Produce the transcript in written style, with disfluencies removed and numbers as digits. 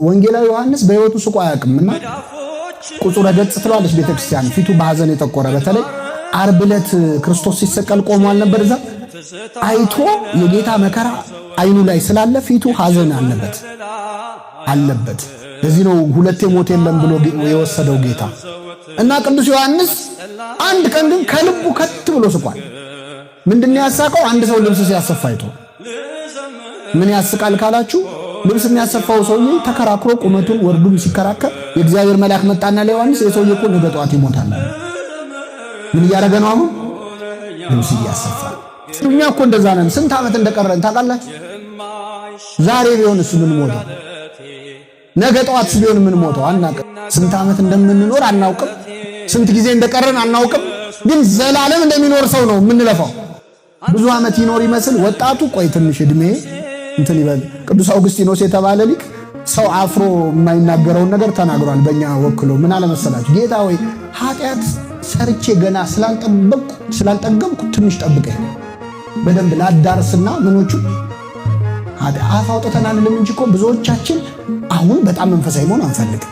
ወንጌላዊ ዮሐንስ በህይወቱ ስቆ አያውቅምና ቁጹረ ገጽ ትላለች ቤተክርስቲያን። ፊቱ በሐዘን የጠቆረ በተለይ ዓርብ ዕለት ክርስቶስ ሲሰቀል ቆሟል ነበር። እዛ አይቶ የጌታ መከራ አይኑ ላይ ስላለ ፊቱ ሐዘን አለበት። ለዚህ ነው ሁለቴ ሞት የለም ብሎ የወሰደው ጌታ እና ቅዱስ ዮሐንስ አንድ ቀን ግን ከልቡ ከት ብሎ ስቋል። ምንድነው ያሳቀው? አንድ ሰው ልብስ ሲያሰፋ አይቶ። ምን ያስቃል ካላችሁ ልብስ የሚያሰፋው ሰውዬ ተከራክሮ ቁመቱን ወርዱን ሲከራከር የእግዚአብሔር መልአክ መጣና ለዮሐንስ የሰውዬ እኮ ነገ ጧት ይሞታል። ምን እያደረገ ነው? አሁን ልብስ እያሰፋ። እኛ እኮ እንደዛ ነን። ስንት ዓመት እንደቀረን ታውቃላችሁ? ዛሬ ቢሆንስ ምን ሞተው፣ ነገ ጧት ቢሆን ምን ሞተው አናውቅም። ስንት ዓመት እንደምንኖር አናውቅም። ስንት ጊዜ እንደቀረን አናውቅም። ግን ዘላለም እንደሚኖር ሰው ነው የምንለፋው። ብዙ ዓመት ይኖር ይመስል ወጣቱ ቆይ ትንሽ እድሜ እንትን ይበል። ቅዱስ አውግስጢኖስ የተባለ ሊቅ ሰው አፍሮ የማይናገረውን ነገር ተናግሯል። በእኛ ወክሎ ምን አለ መሰላችሁ? ጌታ ወይ ኃጢአት ሰርቼ ገና ስላልጠገብኩ ትንሽ ጠብቀኝ፣ በደንብ ላዳርስና ምኖቹ አፍ አውጥተናል እንጂ እኮ ብዙዎቻችን አሁን በጣም መንፈሳዊ መሆን አንፈልግም።